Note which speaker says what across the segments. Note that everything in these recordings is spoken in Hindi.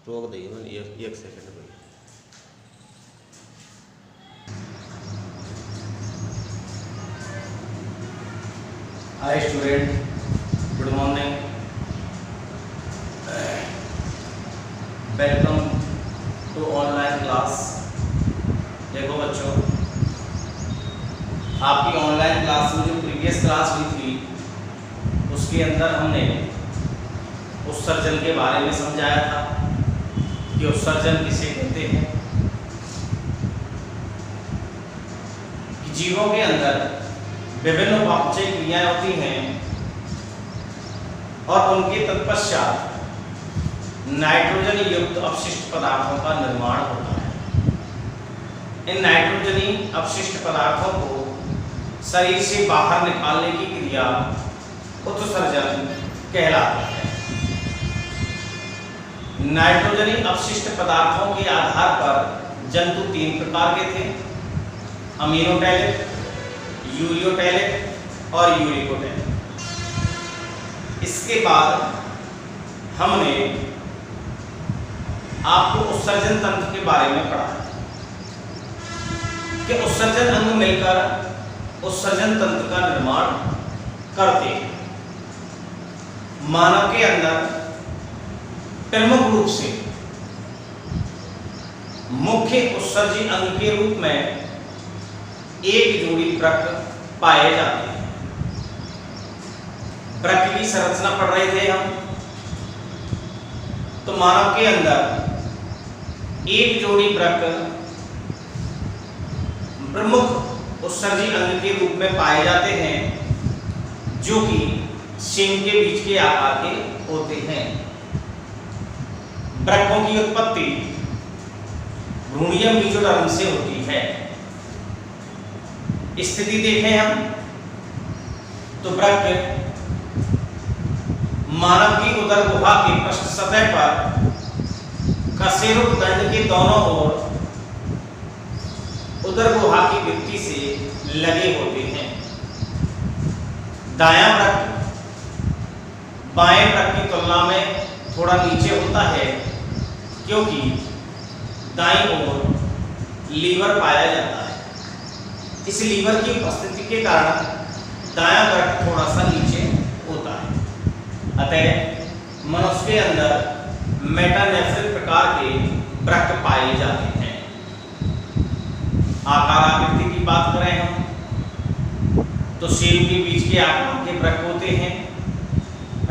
Speaker 1: रोक देंगे मैंने एक सेकंड में।
Speaker 2: Hi student, good morning, welcome to online class. देखो बच्चों, आपकी ऑनलाइन क्लास में जो प्रीवियस क्लास हुई थी उसके अंदर हमने उत्सर्जन के बारे में समझाया था कि उत्सर्जन किसे कहते हैं, कि जीवों के अंदर विभिन्न उपापचय क्रियाएं होती हैं और उनके तत्पश्चात नाइट्रोजन युक्त अपशिष्ट पदार्थों का निर्माण होता है। इन नाइट्रोजनी अपशिष्ट पदार्थों को शरीर से बाहर निकालने की क्रिया उत्सर्जन कहलाती है। नाइट्रोजनी अपशिष्ट पदार्थों के आधार पर जंतु 3 प्रकार के थे: अमीनोटैलिक, यूरियोटैलिक और यूरिकोटैलिक। इसके बाद हमने आपको उत्सर्जन तंत्र के बारे में पढ़ा कि उत्सर्जन अंग मिलकर उत्सर्जन तंत्र का निर्माण करते हैं। मानव के अंदर प्रमुख रूप से मुख्य उत्सर्जी अंग के रूप में एक जोड़ी वृक्क पाए जाते हैं। वृक्क की संरचना पढ़ रहे थे हम, तो मानव के अंदर एक जोड़ी वृक्क प्रमुख उत्सर्जी अंग के रूप में पाए जाते हैं, जो कि सींग के बीच के आकार के होते हैं। वृक्कों की उत्पत्ति भ्रूणीय मेसोडर्म से होती है। स्थिति देखें हम तो वृक्क मानव की उदर गुहा की पृष्ठ सतह पर कशेरुक दंड के दोनों ओर उदर गुहा की भित्ति से लगे होते हैं। दायां वृक्क बाएं वृक्क की तुलना में थोड़ा नीचे होता है, क्योंकि दाईं ओर लीवर पाया जाता है। इस लीवर की उपस्थिति के कारण दायां वृक्क थोड़ा सा नीचे होता है। अतः मनुष्य के अंदर मेटानेफ्रिक प्रकार के वृक्क पाए जाते हैं। आकार आकृति की बात करें हम तो सींग के बीच के आकार के वृक्क होते हैं।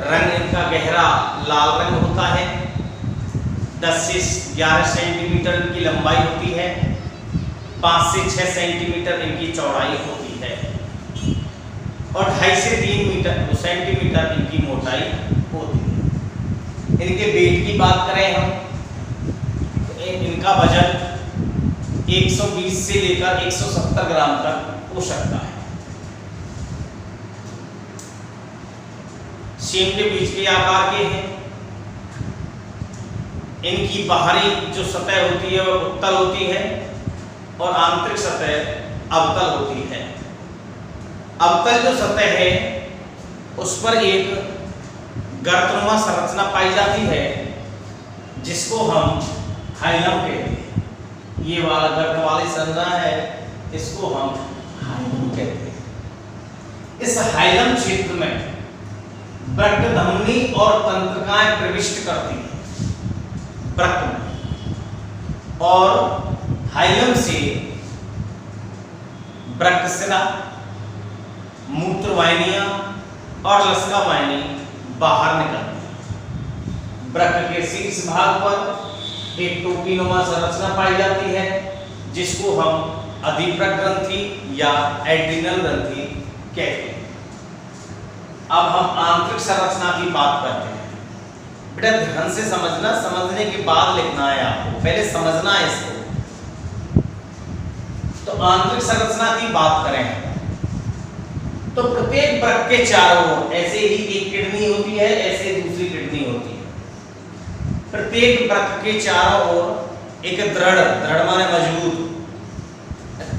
Speaker 2: रंग इनका गहरा लाल रंग होता है। 10 से 11 सेंटीमीटर इनकी लंबाई होती है। 5 से 6 सेंटीमीटर इनकी चौड़ाई होती है और 2.5 से 3 सेंटीमीटर इनकी मोटाई होती है। इनके वेट की बात करें हम तो इनका वजन 120 से लेकर 170 ग्राम तक हो सकता है। सींग के बीच के आकार के हैं। इनकी बाहरी जो सतह होती है वह उत्तल होती है और आंतरिक सतह अवतल होती है। अवतल जो सतह है उस पर एक गर्तनुमा संरचना पाई जाती है, जिसको हम हाइलम कहते हैं। ये वाला गर्त वाली संरचना है, इसको हम हाइलम कहते हैं। इस हाइलम क्षेत्र में वृक्क धमनी और तंत्रिकाएं प्रविष्ट करती हैं वृक्क में, और हाइलम से वृक्कशिरा, मूत्रवाहिनियां और लसिका वाहिनी बाहर निकलती है। वृक्क के शीर्ष भाग पर एक टोपीनुमा संरचना पाई जाती है, जिसको हम अधिवृक्क ग्रंथि या एड्रिनल ग्रंथि कहते हैं। अब हम आंतरिक संरचना की बात करते हैं। बेटा ध्यान से समझना, समझने के बाद लिखना है आपको, पहले समझना है इसको। तो आंतरिक संरचना की बात करें तो प्रत्येक वृक्क के चारों ओर ऐसे ही एक किडनी होती है, ऐसे दूसरी किडनी होती है। प्रत्येक वृक्क के चारों ओर एक दृढ़ माने मजबूत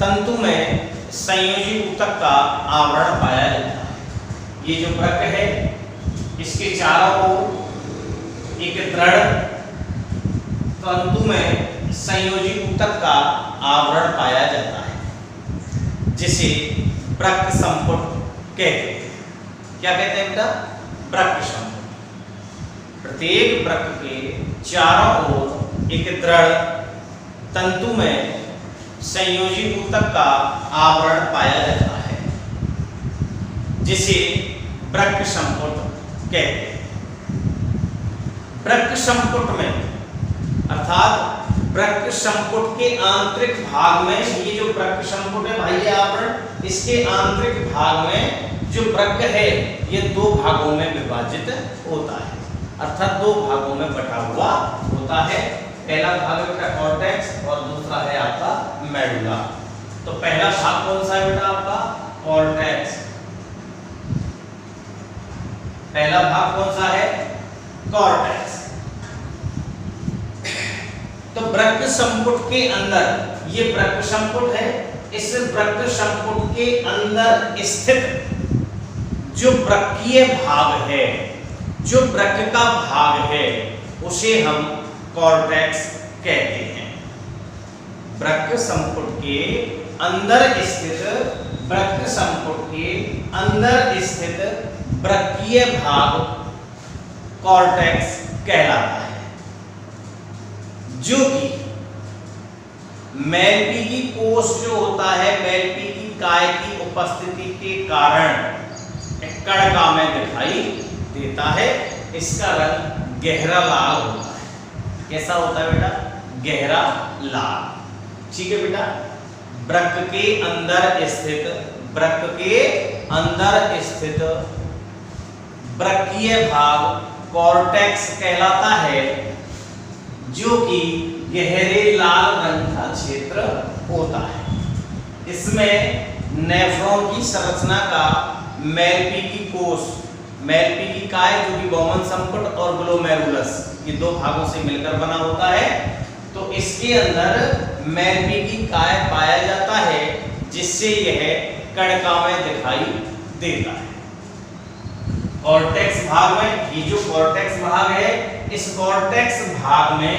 Speaker 2: तंतु में संयोजी ऊतक का आवरण पाया जाता है। ये जो वृक्क है इसके चारों ओर एक दृढ़ तंतु में संयोजी ऊतक का आवरण पाया जाता है, जिसे वृक्क संपुट कहते हैं। क्या कहते हैं बेटा? वृक्क संपुट। प्रत्येक वृक्क के चारों ओर एक दृढ़ तंतु में संयोजी ऊतक का आवरण पाया जाता है, जिसे वृक्क संपुट कहते हैं। वृक्क संपुट में अर्थात वृक्क संपुट के आंतरिक भाग में, ये जो वृक्क संपुट है भाई आवरण, इसके आंतरिक भाग में जो वृक्क है ये दो भागों में विभाजित होता है, अर्थात दो भागों में बटा हुआ होता है। पहला भाग बेटा कॉर्टेक्स और दूसरा है आपका मेडुला। तो पहला भाग कौन सा है बेटा? आपका कॉर्टेक्स। पहला भाग कौन सा है? कॉर्टेक्स। तो वृक्क संपुट के अंदर, ये वृक्क संपुट है, इस वृक्क संपुट के अंदर स्थित जो वृक्कीय भाग है, जो वृक्क का भाग है, उसे हम कॉर्टेक्स कहते हैं। वृक्क संपुट के अंदर स्थित, वृक्क संपुट के अंदर स्थित वृक्कीय भाग कॉर्टेक्स कहलाता है, जो कि मैलपीगी कोष जो होता है, मैलपीगी काय की उपस्थिति के कारण कणका में दिखाई देता है। इसका रंग गहरा लाल होता है। कैसा होता है बेटा? गहरा लाल। ठीक है बेटा। वृक्क के अंदर स्थित, वृक्क के अंदर स्थित वृक्कीय भाग कॉर्टेक्स कहलाता है, जो कि गहरे लाल रंग का क्षेत्र होता है। इसमें नेफ्रॉन की संरचना का मैलपीगी कोष, मैलपीगी काय जो कि बौमन संपुट और ग्लोमेरुलस, ये दो भागों से मिलकर बना होता है। तो इसके अंदर मैलपीगी काय पाया जाता है, जिससे यह कणका में दिखाई देता है। कॉर्टेक्स भाग में, ये जो कॉर्टेक्स भाग है, इस कॉर्टेक्स भाग में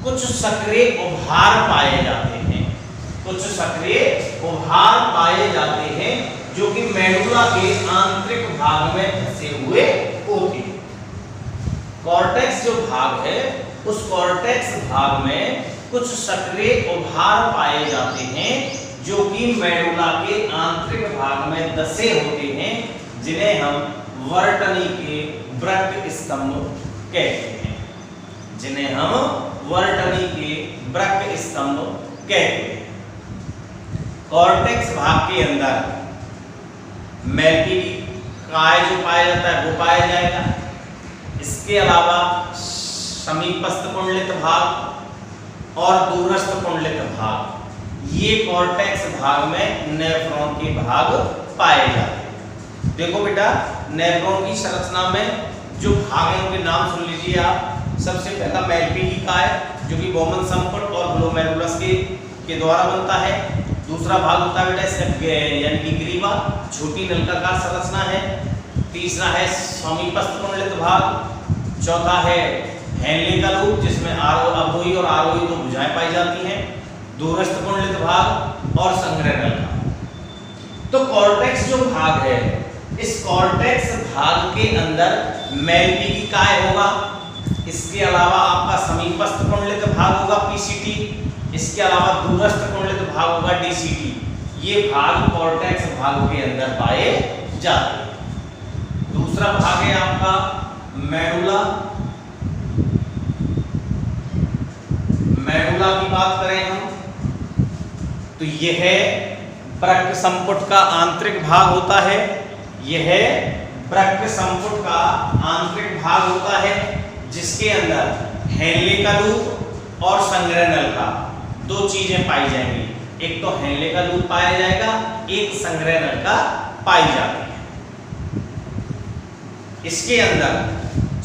Speaker 2: कुछ सक्रिय उभार पाए जाते हैं, कुछ सक्रिय उभार पाए जाते हैं, जो कि मेडुला के आंतरिक भाग में फंसे हुए होते हैं। कॉर्टेक्स जो भाग है, उस कॉर्टेक्स भाग में कुछ सक्रिय उभार पाए जाते हैं, जो कि मेडुला के आंतरिक भाग में दसे होते हैं, जिन्हें हम वर्तनी के वृक्क स्तंभ कहते हैं, जिन्हें हम वर्तनी के वृक्क स्तंभ कहते हैं। कॉर्टेक्स भाग के अंदर मैलपीगी काय जो पाया जाता है वो पाया जाएगा। इसके अलावा समीपस्थ कुंडलित भाग और दूरस्थ कुंडलित भाग, ये कॉर्टेक्स भाग में नेफ्रॉन के भाग पाए जाते हैं। देखो बेटा, नेफ्रॉन की संरचना में जो भाग हैं उनके नाम सुन लीजिए आप। सबसे पहला मैलपीगी काय, जो कि बौमन संपुट और ग्लोमेरुलस के द्वारा बनता है। दूसरा भाग होता है बेटा इसका यानी कि ग्रीवा, छोटी नलिकाकार संरचना है। तीसरा है समीपस्थ कुंडलित भाग। चौथा है हेनले का लूप, जिसमें अवरोही और आरोही दो भुजाएं पाई जाती हैं। दूरस्थ कुंडलित भाग और संग्रह नलिका। तो कॉर्टेक्स जो भाग है, इस कॉर्टेक्स भाग के अंदर मैलपीगी काय होगा। इसके अलावा आपका समीपस्थ कुंडलित भाग होगा पीसीटी। इसके अलावा दूरस्थ कुंडलित भाग होगा डीसीटी। ये भाग कॉर्टेक्स भाग के अंदर पाए जाते हैं। दूसरा भाग है आपका मेडुला। मेडुला की बात करें हम तो यह वृक्क संपुट का आंतरिक भाग होता है। यह वृक्क संपुट का आंतरिक भाग होता है, जिसके अंदर हेनले का लूप और संग्रह नलिका दो चीजें पाई जाएंगी। एक तो हेनले का लूप पाया जाएगा, एक संग्रह नलिका पाई जाती है। इसके अंदर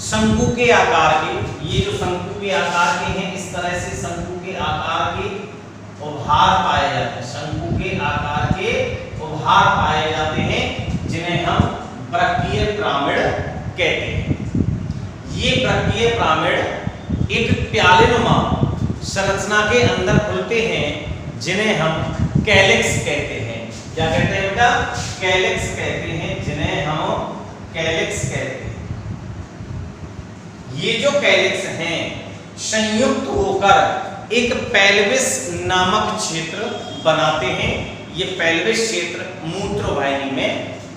Speaker 2: शंकु के आकार के, ये जो शंकु के आकार के हैं, इस तरह से शंकु के आकार के उभार पाए जाते हैं। शंकु के आकार के उभार पाए जाते हैं, जिन्हें हम वृक्कीय पिरामिड कहते हैं। ये वृक्कीय पिरामिड एक प्यालेनुमा संरचना के अंदर खुलते हैं जिन्हें हम कैलिक्स कहते हैं। क्या कहते हैं बेटा? कैलिक्स कहते हैं, जिन्हें हम कैलिक्स कहते हैं। ये जो कैलिक्स हैं संयुक्त होकर एक पेल्विस नामक क्षेत्र बनाते हैं। ये पेल्विस क्षेत्र मूत्रवाहिनी में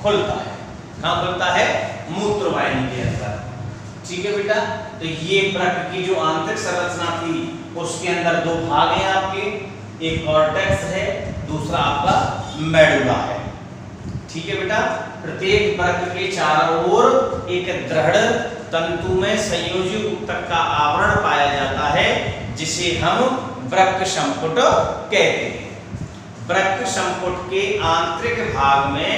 Speaker 2: खुलता है। कहाँ खुलता है? मूत्रवाहिनी के अंदर। ठीक है बेटा, तो ये वृक्क की जो आंतरिक संरचना थी उसके अंदर दो भाग हैं आपके, एक कॉर्टेक्स है, दूसरा आपका मेडुला है। ठीक है बेटा, प्रत्येक वृक्क के चारों ओर एक दृढ़ तंतु में संयोजी ऊतक का आवरण पाया जाता है, जिसे हम वृक्क संपुट कहते हैं। वृक्क संपुट के आंतरिक भाग में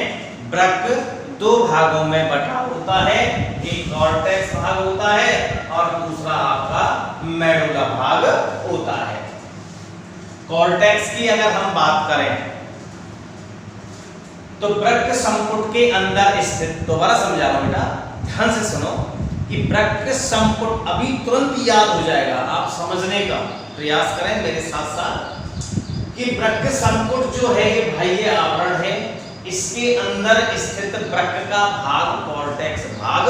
Speaker 2: वृक्क दो भागों में बटा होता है, एक कॉर्टेक्स भाग होता है और दूसरा आपका मेडुला भाग होता है। कॉर्टेक्स की अगर हम बात करें तो वृक्क संपुट के अंदर स्थित, दोबारा समझा रहा हूं बेटा, ध्यान से सुनो कि वृक्क संपुट अभी तुरंत याद हो जाएगा, आप समझने का प्रयास करें मेरे साथ साथ कि वृक्क संपुट जो है ये बाह्य आवरण है, इसके अंदर स्थित वृक्क का भाग कॉर्टेक्स भाग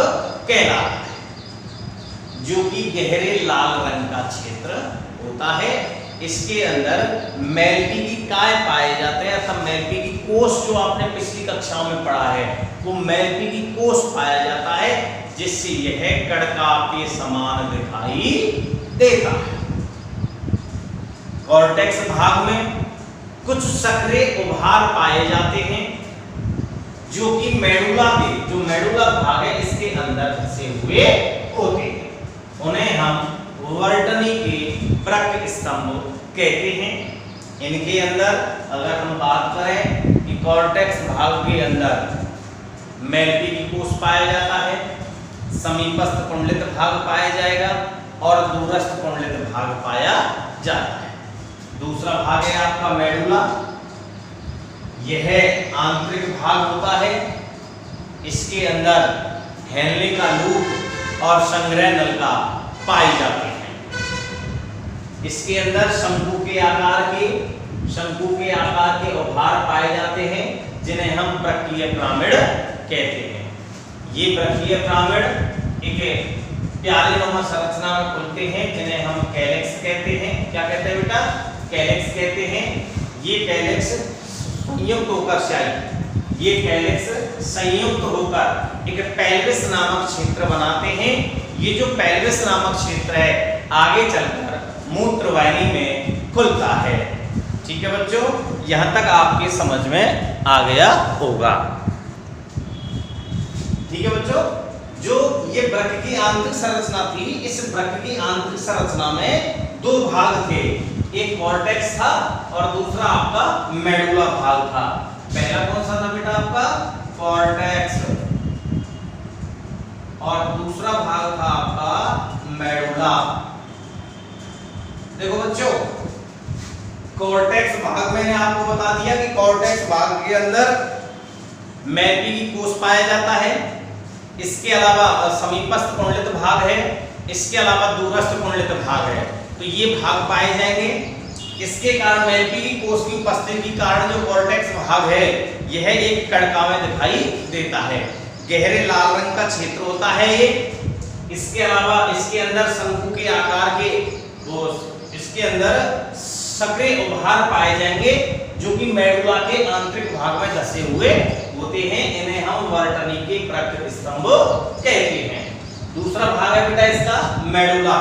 Speaker 2: कहलाता है, जो कि गहरे लाल रंग का क्षेत्र होता है। इसके अंदर मेल्पीगी काय पाए जाते हैं, अर्थात मेल्पीगी कोष जो आपने पिछली कक्षाओं में पढ़ा है वो मेल्पीगी कोष पाया जाता है, जिससे यह कड़का के समान दिखाई देता है। कॉर्टेक्स भाग में कुछ सक्रिय उभार पाए जाते हैं जो कि मेडुला के, जो मेडुला भाग है इसके अंदर धंसे हुए होते हैं। उन्हें हम वर्तनी के वृक्क स्तंभ कहते हैं। इनके अंदर अगर हम बात करें कि कॉर्टेक्स भाग के अंदर मेल्पीगी कोष पाया जाता है, समीपस्थ कुंडलित भाग पाया जाएगा और दूरस्थ कुंडलित भाग पाया जाता है। दूसरा भाग है आपका मेडुला, यह आंतरिक भाग होता है। इसके अंदर हेनले का लूप और संग्रह नलिका पाई जाती है। इसके अंदर शंकु के आकार के उभार पाए जाते हैं, जिन्हें हम वृक्कीय पिरामिड कहते हैं। ये वृक्कीय पिरामिड एक प्यालेनुमा संरचना में खुलते हैं, जिन्हें हम कैलिक्स कहते हैं। क्या कहते हैं बेटा? कैलिक्स कहते हैं। ये कैलिक्स संयुक्त होकर ये कैलिक्स संयुक्त होकर एक पेल्विस नामक क्षेत्र बनाते हैं। ये जो पेल्विस नामक क्षेत्र है आगे चलकर मूत्रवाहिनी में खुलता है। ठीक है बच्चों, यहां तक आपके समझ में आ गया होगा। ठीक है बच्चों, जो ये वृक्क की आंतरिक संरचना थी, इस वृक्क की आंतरिक संरचना में दो भाग थे, एक कॉर्टेक्स था और दूसरा आपका मेडुला भाग था। पहला कौन सा था बेटा? आपका कॉर्टेक्स और दूसरा भाग था आपका मेडुला। देखो बच्चों, कॉर्टेक्स भाग मैंने आपको बता दिया कि कॉर्टेक्स भाग के अंदर मेल्पीगी कोष पाया जाता है। इसके अलावा समीपस्थ कुंडलित भाग है, इसके अलावा दूरस्थ कुंडलित भाग है, तो ये भाग पाए जाएंगे। इसके कारण मेल्पीगी कोष की उपस्थिति के कारण जो कॉर्टेक्स भाग है यह एक कड़का में दिखाई देता है, गहरे लाल रंग का क्षेत्र होता है ये। इसके अलावा इसके अंदर शंकु के आकार के इसके अंदर सक्रिय उभार पाए जाएंगे, जो कि मेडुला के आंतरिक भाग में धसे हुए होते हैं। इन्हें हम वर्तनी के वृक्क स्तंभ कहते हैं। दूसरा भाग है बेटा इसका मेडुला।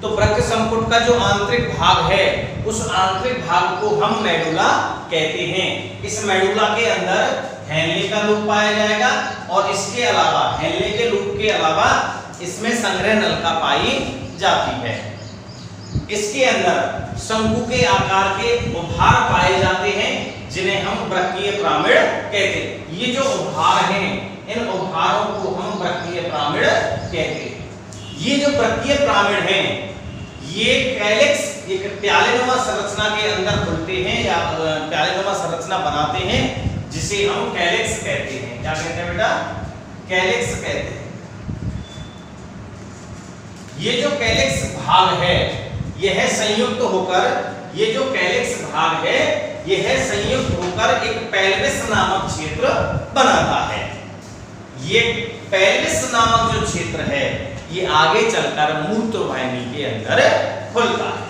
Speaker 2: तो वृक्क संपुट का जो आंतरिक भाग है उस आंतरिक भाग को हम मेडुला कहते हैं। इस मेडुला के अंदर हेनले का लूप पाया जाएगा और इसके अलावा हेनले के लूप के अलावा इसमें संग्रह नलिका पाई जाती है। इसके अंदर शंकु के आकार के उभार पाए जाते हैं, जिन्हें हम वृक्कीय पिरामिड कहते हैं। ये जो उभार हैं, इन उभारों को हम वृक्कीय पिरामिड कहते हैं। ये जो वृक्कीय पिरामिड हैं, ये कैलिक्स एक प्यालेनुमा संरचना के अंदर खुलते हैं या प्यालेनुमा संरचना बनाते हैं, जिसे हम कैलिक्स कहते हैं। क्या कहते हैं बेटा? कैलिक्स कहते हैं। ये जो कैलिक्स भाग है यह संयुक्त होकर, ये जो कैलिक्स भाग है यह संयुक्त होकर एक पेल्विस नामक क्षेत्र बनाता है। ये पेल्विस नामक जो क्षेत्र है ये आगे चलकर मूत्रवाहिनी के अंदर खुलता है।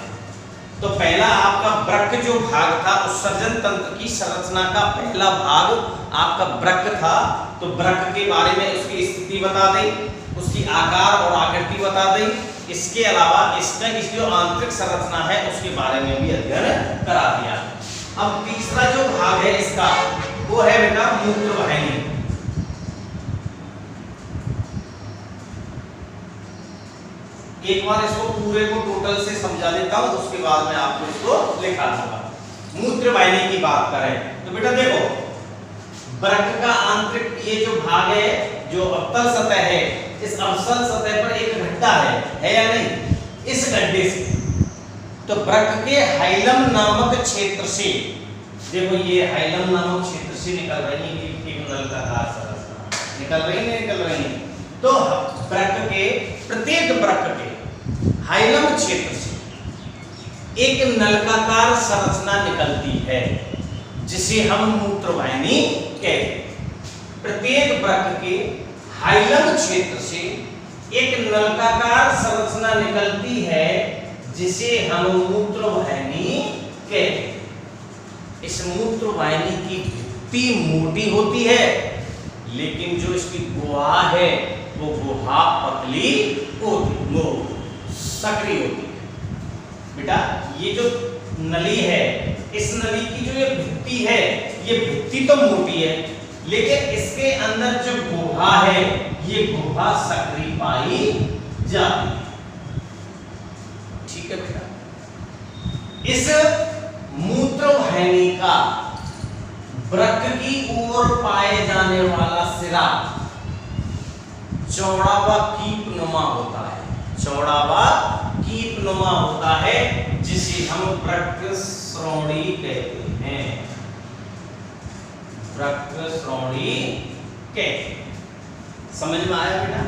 Speaker 2: तो पहला आपका वृक्क जो भाग था, उत्सर्जन तंत्र की संरचना का पहला भाग आपका वृक्क था। तो वृक्क के बारे में उसकी स्थिति बता दें, उसकी आकार और आकृति बता दें। इसके अलावा इसका इस जो आंतरिक संरचना है उसके बारे में भी अध्ययन करा दिया। अब तीसरा जो भाग है इसका वो है बेटा मूत्रवाहिनी। एक बार इसको पूरे को टोटल से समझा देता हूं, उसके बाद में आपको इसको लिखा दूंगा। मूत्रवाहिनी की बात करें तो बेटा देखो, वृक्क का आंतरिक ये जो भाग है, जो अवतल सतह है, इस अवतल सतह पर एक गड्ढा है या नहीं? इस गड्ढे से तो वृक्क के हाइलम नामक क्षेत्र से, देखो ये हाइलम नामक क्षेत्र से निकल रही है एक नलिकाकार संरचना, निकल रही है, निकल रही है। तो वृक्क के प्रत्येक वृक्क के हाइलम क्षेत्र से एक नलिकाकार संरचना निकलती है जिसे हम मूत्रवाहिनी कहते हैं। प्रत्येक वृक्क के हाइलम क्षेत्र से एक नलिकाकार संरचना निकलती है जिसे हम मूत्रवाहिनी कहते हैं। इस मूत्रवाहिनी की भित्ति मोटी होती है, लेकिन जो इसकी गुहा है वो गुहा पतली होती, वो सक्रिय होती है। बेटा ये जो नली है, इस नली की जो ये भित्ति है, ये भित्ति तो मोटी है, लेकिन इसके अंदर जो गुहा है ये गुहा सक्रिय पाई जाती है। ठीक है बेटा, इस मूत्रवाहिनी का वृक्क की ओर पाए जाने वाला सिरा चौड़ा व कीपनुमा होता है, चौड़ा व कीपनुमा होता है, जिसे हम वृक्क श्रोणी कहते हैं। वृक्क श्रोणी कहते हैं। समझ में आया बेटा?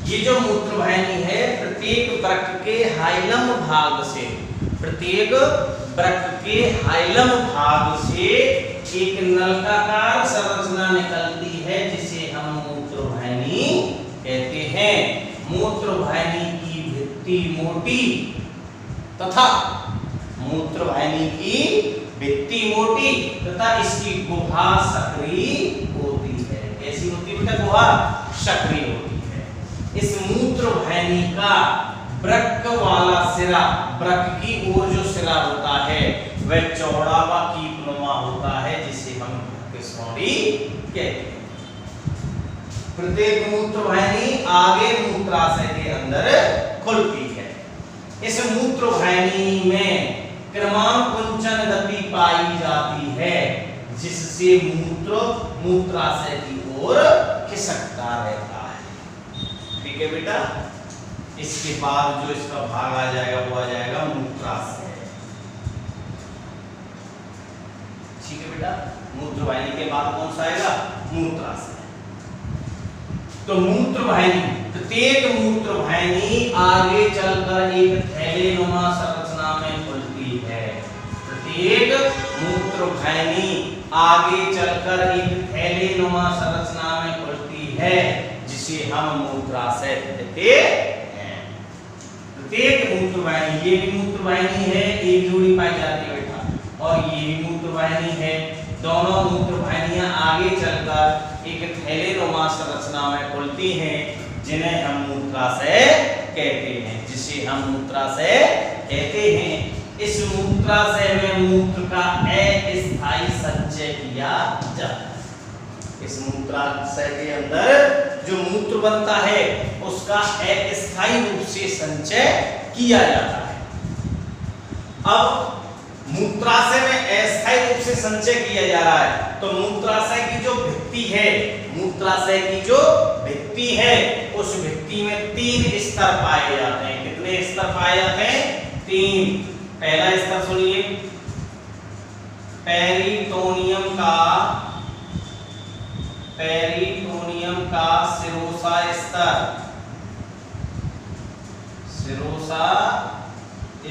Speaker 2: ये जो मूत्रवाहिनी है प्रत्येक वृक्क के हाइलम भाग से, प्रत्येक वृक्क के हाइलम भाग से एक नलिकाकार संरचना निकलती है जिसे हम मूत्रवाहिनी कहते हैं। मूत्रवाहिनी की भित्ति मोटी तथा मूत्रवाहिनी की भित्ति मोटी तथा इसकी गुहा सक्रिय होती है। कैसी होती है बेटा? गुहा सक्रिय होती है। इस मूत्रवाहिनी का वृक्क वाला सिरा, वृक्क की ओर जो सिरा होता है वह चौड़ा व कीपनुमा होता है, जिसे हम वृक्क श्रोणी कहते हैं। प्रत्येक मूत्रवाहिनी आगे मूत्राशय के अंदर खुलती है। इस मूत्रवाहिनी में क्रमानुकुंचन गति पाई जाती है, जिससे मूत्र मूत्राशय की ओर खिसकता रहता है। ठीक है बेटा? इसके बाद जो इसका भाग आ जाएगा वो आ जाएगा मूत्राशय। ठीक है बेटा? मूत्रवाहिनी के बाद कौन सा आएगा? मूत्राशय। तो मूत्रवाहिनी, प्रत्येक मूत्रवाहिनी आगे चलकर एक थैलेनुमा संरचना में खुलती है। प्रत्येक मूत्रवाहिनी आगे चलकर एक थैलेनुमा संरचना में खुलती है, जिसे हम मूत्राशय कहते हैं। प्रत्येक मूत्रवाहिनी, ये भी मूत्रवाहिनी है, एक जोड़ी पाई जाती है बेटा, और ये भी मूत्रवाहिनी है। दोनों मूत्रवाहिनियां आगे चलकर एक थैलेनुमा संरचना में खुलती हैं, जिन्हें हम मूत्राशय कहते हैं, जिसे हम मूत्राशय कहते हैं। इस मूत्राशय में मूत्र का अस्थायी संचय किया जाता है। इस मूत्राशय के अंदर जो मूत्र बनता है उसका अस्थायी रूप से संचय किया जाता है। अब मूत्राशय में अस्थायी रूप से संचय किया जा रहा है, तो मूत्राशय की जो भित्ति है, मूत्राशय की जो भित्ति है, उस भित्ति में 3 स्तर पाए जाते हैं। कितने स्तर पाए जाते हैं? 3। पहला स्तर सुनिए, पेरिटोनियम का सिरोसा स्तर, सिरोसा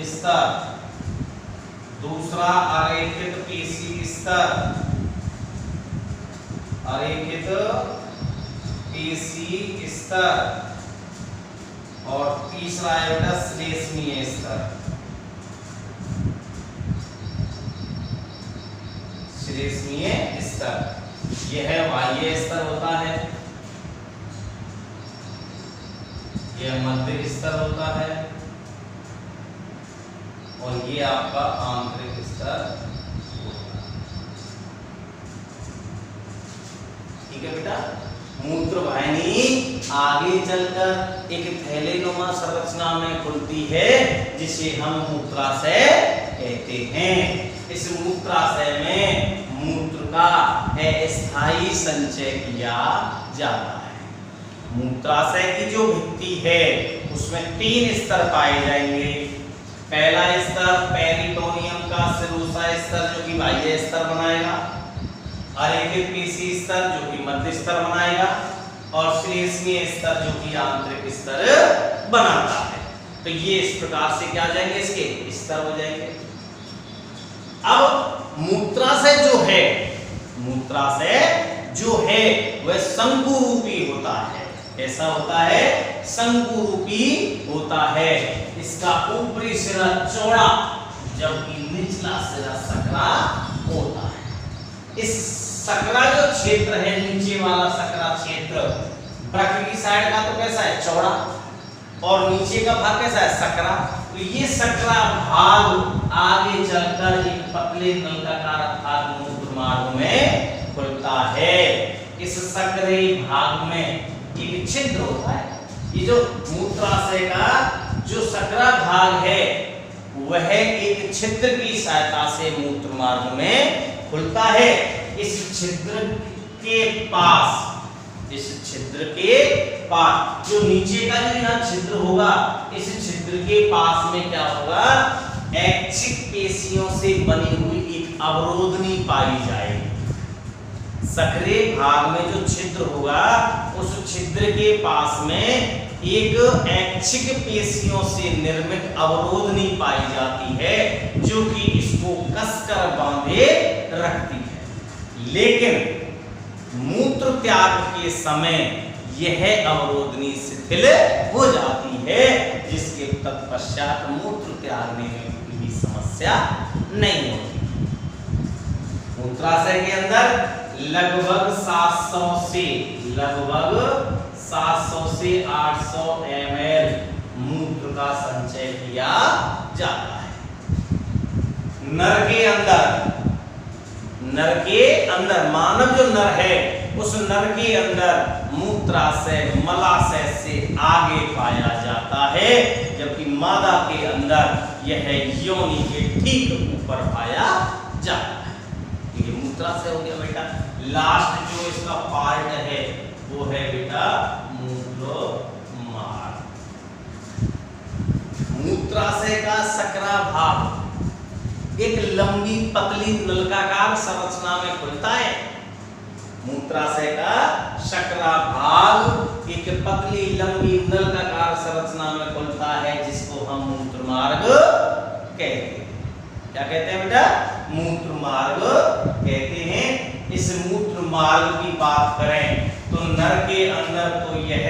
Speaker 2: स्तर, दूसरा अरेखित पेशी स्तर, अरेखित पेशी स्तर, और तीसरा है बेटा श्लेष्मीय स्तर, श्लेष्मीय स्तर। यह है बाह्य स्तर होता है, यह मध्य स्तर होता है, और ये आपका आंतरिक स्तर होता है। ठीक है बेटा। मूत्रवाहिनी आगे चलकर एक थैलेनुमा संरचना में खुलती है, जिसे हम मूत्राशय कहते हैं। इस मूत्राशय में मूत्र का अस्थायी संचय किया जाता है। मूत्राशय की जो भित्ति है उसमें 3 स्तर पाए जाएंगे। पहला स्तर पेरिटोनियम का सिरोसा स्तर, जो कि बाह्य स्तर बनाएगा, अरेखित पेशी स्तर जो कि मध्य स्तर बनाएगा, और श्लेष्मीय स्तर जो कि आंतरिक स्तर बनाता है। तो ये इस प्रकार से क्या हो जाएंगे, इसके स्तर हो जाएंगे। अब मूत्राशय जो है वह शंकु रूपी होता है। ऐसा होता है, शंकु रूपी होता है। इसका ऊपरी सिरा चौड़ा, जबकि निचला सिरा सकरा होता है। इस सकरा जो क्षेत्र है, नीचे वाला सकरा क्षेत्र, वृक्क की साइड का तो कैसा है, चौड़ा, और नीचे का भाग कैसा है, सकरा। तो ये सकरा भाग आगे चलकर एक पतले नलिकाकार अर्थात मूत्र मार्ग में खुलता है। इस सकरे भाग में एक छिद्र होता है। ये जो मूत्राशय का जो सकरा भाग है वह एक छिद्र की सहायता से मूत्र मार्ग में खुलता है। इस छिद्र के पास जो नीचे का जो यहाँ छिद्र होगा, इस छिद्र के पास में क्या होगा, ऐच्छिक पेशियों से बनी हुई एक अवरोधनी पाई जाएगी। सकरे भाग में जो छिद्र होगा, उस छिद्र के पास में एक ऐच्छिक पेशियों से निर्मित अवरोधनी पाई जाती है, जो कि इसको कसकर बांधे रखती है। लेकिन मूत्र त्याग के समय यह अवरोधनी शिथिल हो जाती है, जिसके तत्पश्चात मूत्र त्यागने में कोई समस्या नहीं होती। मूत्राशय के अंदर लगभग 700 से 800 ml मूत्र का संचय किया जाता है। नर के अंदर मानव जो नर है, उस नर के अंदर मूत्राशय मलाशय से आगे पाया जाता है, जबकि मादा के अंदर यह योनि के ठीक ऊपर पाया जाता है। ये मूत्राशय हो गया बेटा। लास्ट जो इसका पार्ट है वो है बेटा मूत्रमार्ग। मूत्राशय का सकरा भाग एक लंबी पतली नलिकाकार संरचना में खुलता है। मूत्राशय का सकरा भाग एक पतली लंबी नलिकाकार संरचना में खुलता है, जिसको हम मूत्रमार्ग कहते हैं। क्या कहते हैं बेटा, मूत्रमार्ग कहते हैं। इस मूत्रमार्ग की बात करें तो नर के अंदर तो यह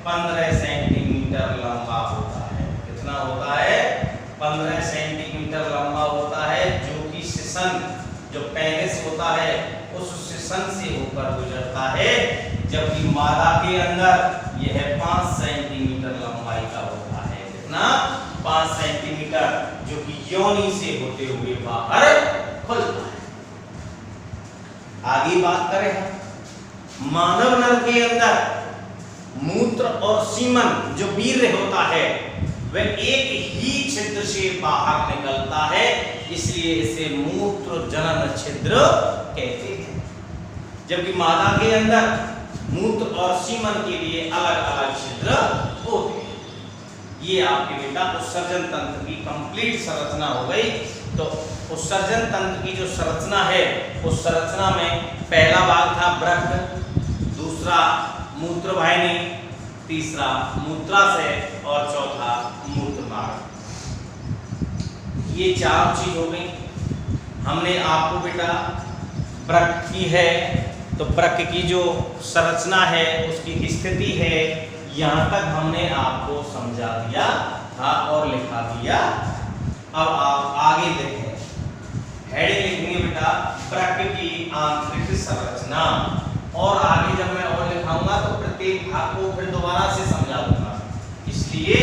Speaker 2: 15 सेंटीमीटर लंबा होता है। कितना होता है, 15 सेंटीमीटर लंबा होता है, जो कि शिशन जो पेनिस होता है उस शिशन से होकर गुजरता है। जबकि मादा के अंदर यह 5 सेंटीमीटर लंबाई का होता है। कितना, 5 सेंटीमीटर, जो कि योनि से होते हुए बाहर खुलता है। आगे बात करें हम मानव नर के अंदर मूत्र और सीमन जो वीर्य होता है वह एक ही छिद्र से बाहर निकलता है, इसलिए इसे मूत्र जनन छिद्र कहते हैं। जबकि मादा के अंदर मूत्र और सीमन के लिए अलग अलग छिद्र होते हैं। ये आपके बेटा उत्सर्जन तंत्र की कंप्लीट संरचना हो गई। तो उत्सर्जन तंत्र की जो संरचना है, उस संरचना में पहला भाग था वृक्क, दूसरा मूत्रवाहिनी, तीसरा मूत्राशय और चौथा मूत्रमार्ग। ये चार चीज हो गई। हमने आपको बेटा वृक्क की है तो वृक्क की जो संरचना है उसकी स्थिति है यहाँ तक हमने आपको समझा दिया था और लिखा दिया। अब आप आगे देखें, हेडिंग लिखेंगे बेटा वृक्क की आंतरिक संरचना, और आगे जब मैं और लिखाऊंगा तो प्रत्येक भाग को फिर दोबारा से समझा दूंगा, इसलिए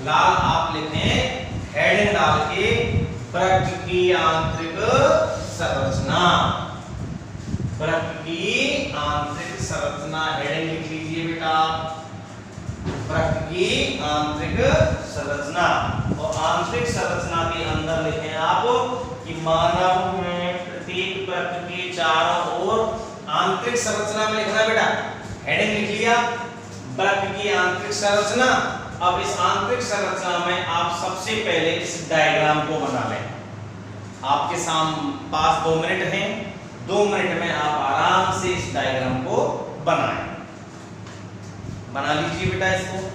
Speaker 2: लाल आप लिखें हेडिंग डाल के वृक्क की आंतरिक संरचना। वृक्क की आंतरिक संरचना हेडिंग लिख लीजिए बेटा, वृक्क की आंतरिक संरचना। और आंतरिक संरचना के अंदर लिखें आप कि मानव में प्रत्येक वृक्क के चारों ओर, आंतरिक संरचना में लिखना बेटा, हेडिंग लिख लिया वृक्क की आंतरिक संरचना। अब इस आंतरिक संरचना में आप सबसे पहले इस डायग्राम को बना लें। आपके पास 2 मिनट हैं, 2 मिनट में आप आराम से इस डायग्राम को बनाएं। बना लीजिए बेटा इसको।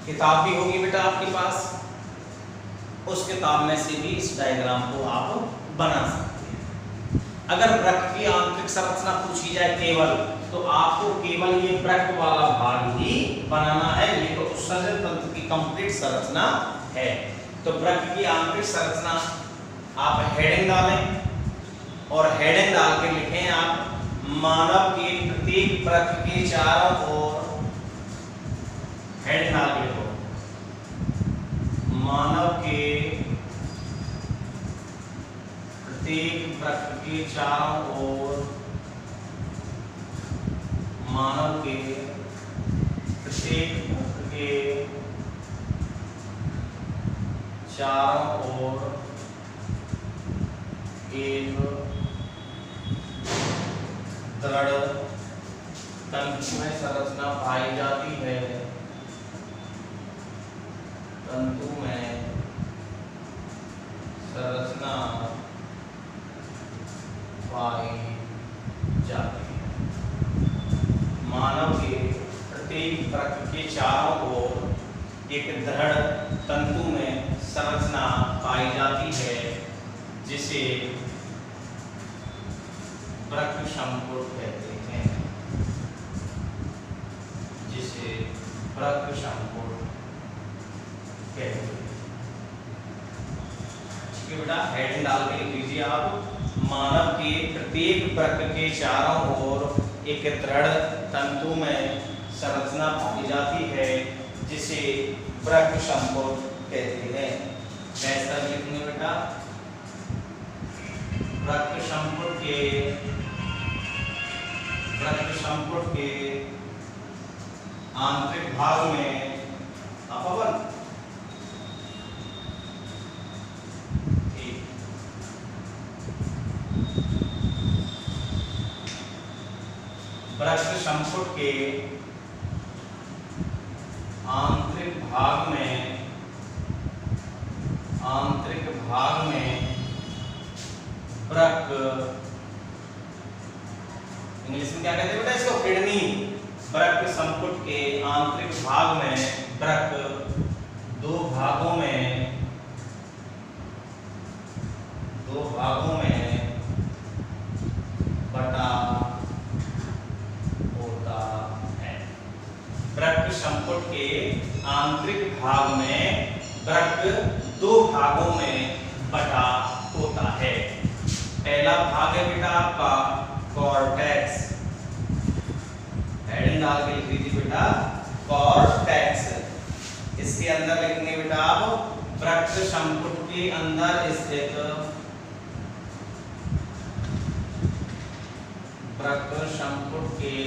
Speaker 2: किताब भी होगी बेटा आपके पास, उस किताब में से भी इस डायग्राम को आप बना सकते हैं। अगर वृक्क की आंतरिक संरचना पूछी जाए केवल, तो आपको केवल ये वृक्क वाला भाग ही बनाना है। ये तो उत्सर्जन तंत्र की कंप्लीट संरचना है। तो वृक्क की आंतरिक संरचना आप हेडिंग डालें, और हेडिंग डाल के लिखें आप मानव के प्रत्येक वृक्क के चारों ओर, हेडिंग डाल के लिखो मानव के प्रत्येक वृक्क के चारों ओर, मानव के प्रत्येक वृक्क के चारों ओर एक दृढ़ तंतुमय संरचना पाई जाती है। तंतु में संरचना पाई जाती है। मानव के प्रत्येक वृक्क के चारों ओर एक दृढ़ तंतु में संरचना पाई जाती है, जिसे वृक्क संपुट कहते हैं। जिसे वृक्क संपुट कहते हैं। ठीक है बेटा, हेडिंग डाल के लिख लीजिए आप मानव के प्रत्येक वृक्क के चारों ओर एक दृढ़ तंतु में संरचना पाई जाती है, जिसे वृक्क संपुट कहते हैं। कैसा लिखेंगे बेटा, वृक्क संपुट के आंतरिक भाग में अपवन, वृक्क संपुट के आंतरिक भाग में वृक्क, इंग्लिश में क्या कहते हैं बेटा इसको, किडनी। वृक्क संपुट के आंतरिक भाग में वृक्क 2 भागों में बटा होता है। वृक्क संपुट के आंतरिक भाग में वृक्क 2 भागों में बटा होता है। पहला भाग है बेटा आपका कॉर्टेक्स, हेडिंग डाल के लिख लीजिए बेटा कॉर्टेक्स। इसके अंदर लिखेंगे बेटा आप वृक्क संपुट के अंदर स्थित, वृक्क संपुट के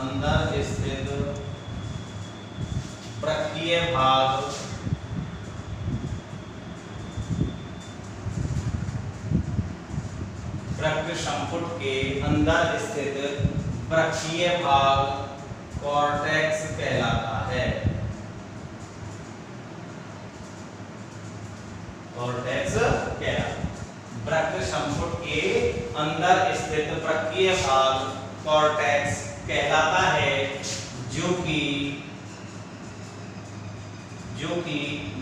Speaker 2: अंदर स्थित वृक्कीय भाग वृक्क संपुट के अंदर स्थित वृक्कीय भाग कॉर्टेक्स कहलाता है। कॉर्टेक्स कहलाता है। वृक्क संपुट के अंदर स्थित वृक्कीय भाग कॉर्टेक्स कहलाता है, जो कि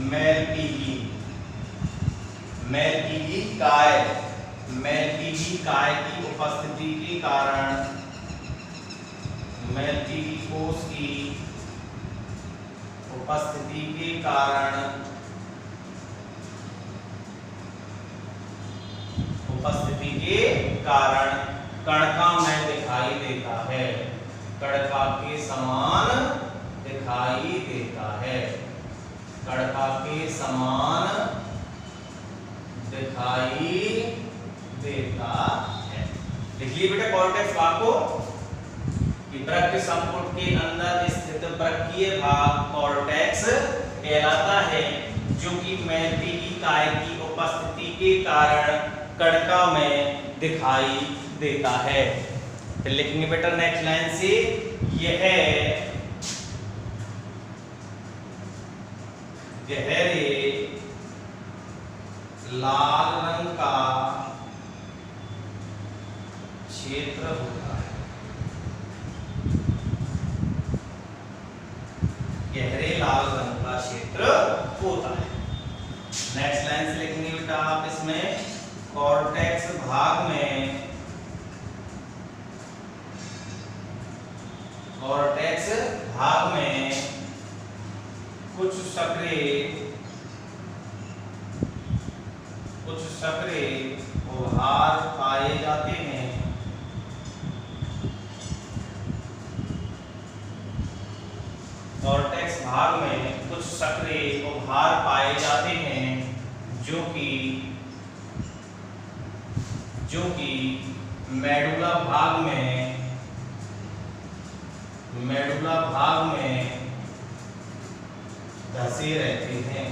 Speaker 2: मैलपीली काय की उपस्थिति के कारण, मैलपीली कोष की उपस्थिति के कारण कणका में दिखाई देता है। कणका के समान दिखाई देता है। कणका के समान दिखाई देता है। लिखिए बेटा कॉर्टेक्स भाग को कि वृक्क संपुट के अंदर स्थित वृक्कीय भाग कॉर्टेक्स कहलाता है, जो कि मैलपीली काय की उपस्थिति के कारण कणका में दिखाई देता है। फिर लिखेंगे बेटा नेक्स्ट लाइन से, यह गहरे लाल रंग का क्षेत्र होता है। गहरे लाल रंग का क्षेत्र होता है। नेक्स्ट लाइन से लिखेंगे बेटा आप इसमें कॉर्टेक्स भाग में कुछ सक्रिय उभार पाए जाते हैं। कॉर्टेक्स भाग में कुछ सक्रिय उभार पाए जाते हैं, जो कि मेडुला भाग में धसे रहते हैं।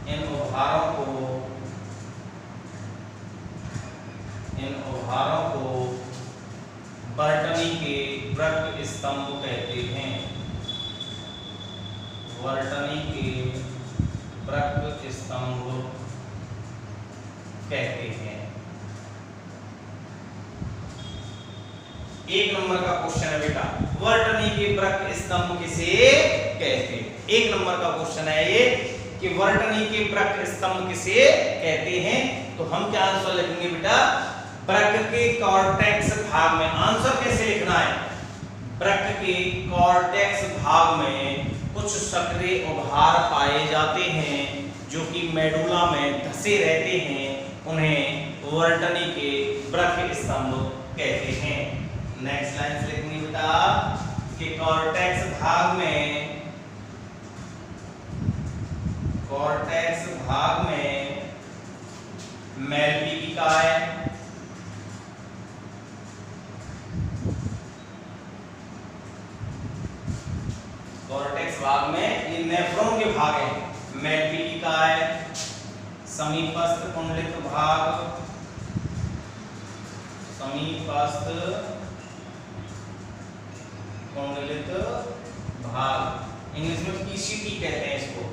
Speaker 2: इन उभारों को वर्तनी के वृक्क स्तंभ कहते हैं। वर्तनी के वृक्क स्तंभ कहते हैं। एक नंबर का क्वेश्चन है बेटा, वर्तनी के वृक्क स्तंभ किसे कहते हैं? एक नंबर का क्वेश्चन है ये कि वर्तनी के वृक्क स्तंभ किसे कहते हैं। तो हम क्या आंसर लिखेंगे बेटा, वृक्क के कॉर्टेक्स भाग में। आंसर कैसे लिखना है, वृक्क के कॉर्टेक्स भाग में कुछ सक्रिय उभार पाए जाते हैं, जो कि मेडुला में धसे रहते हैं। उन्हें वर्तनी के वृक्क स्तंभ कहते हैं। नेक्स्ट लाइन से लिखेंगे बेटा कि कॉर्टेक्स भाग में मैलपीली काय, कॉर्टेक्स भाग में ये नेफ्रॉन के भाग हैं। मैलपीली काय, समीपस्थ कुंडलित भाग, इंग्लिश में पीसीटी कहते हैं इसको।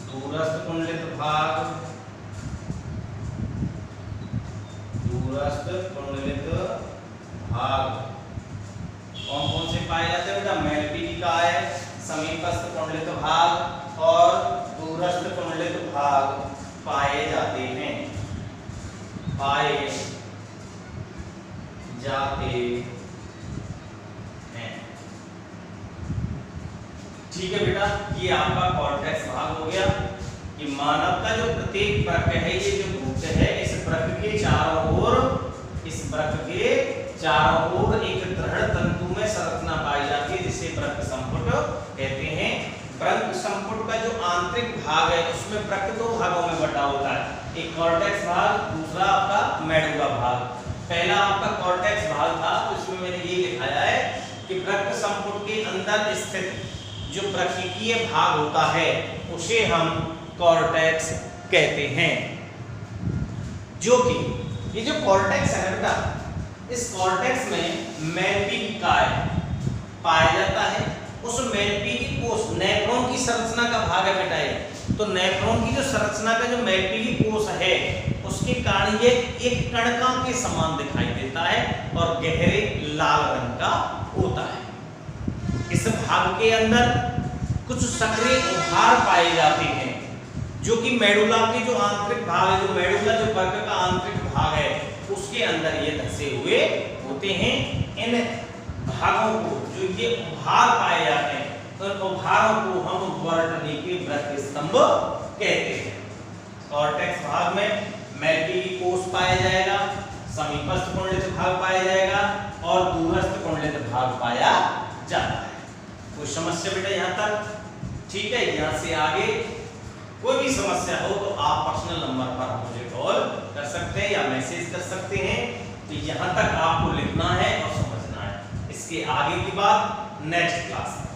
Speaker 2: दूरस्थ कुंडलित भाग, कौन कौन से पाए जाते हैं बेटा, मैलपीली काय, समीपस्थ कुंडलित भाग और दूरस्थ कुंडलित भाग पाए जाते हैं। ठीक है बेटा, ये आपका कॉर्टेक्स भाग हो गया कि मानव का जो प्रत्येक वृक्क है, ये जो भूत है, इस वृक्क के चारों ओर एक दृढ़ तंतु में संरचना पाई जाती है, जिसे वृक्क संपुट कहते हैं। वृक्क संपुट का जो आंतरिक भाग है, उसमें वृक्क दो भागों में बटा होता है, एक कॉर्टेक्स भाग, दूसरा आपका मेडुला भाग। पहला आपका कॉर्टेक्स भाग था, तो इसमें मैंने ये लिखाया है कि वृक्क संपुट के अंदर स्थित जो प्रकीकीय भाग होता है उसे हम कॉर्टेक्स कहते हैं। जो कि ये जो कॉर्टेक्स है बेटा, इस कॉर्टेक्स में मैलपीगिकाय पाया जाता है। उस मैलपीगी कोष नेफ्रॉन की संरचना का भाग है बेटा ये। तो नेफ्रॉन की जो संरचना का जो मैलपीगी कोष है उसके कारण ये एक कणका के समान दिखाई देता है और गहरे लाल रंग का होता है। इस भाग के अंदर कुछ सक्रिय उभार पाए जाते हैं जो कि मेडुला के जो आंतरिक भाग है, जो मेडुला जो वर्ग का आंतरिक भाग है उसके अंदर ये धसे हुए होते हैं। इन भागों को जो ये उभार पाए जाते हैं उन उभारों को हम वर्णनीय वृत्त स्तंभ कहते हैं। कॉर्टेक्स भाग में मैलपीगी कोष पाया जाएगा, समीपस्थ कुंडलित भाग पाया जाएगा और दूरस्थ कुंडलित भाग पाया जाता है। कोई समस्या बेटा यहाँ तक? ठीक है, यहाँ से आगे कोई भी समस्या हो तो आप पर्सनल नंबर पर मुझे कॉल कर सकते हैं या मैसेज कर सकते हैं। तो यहाँ तक आपको लिखना है और समझना है। इसके आगे की बात नेक्स्ट क्लास में।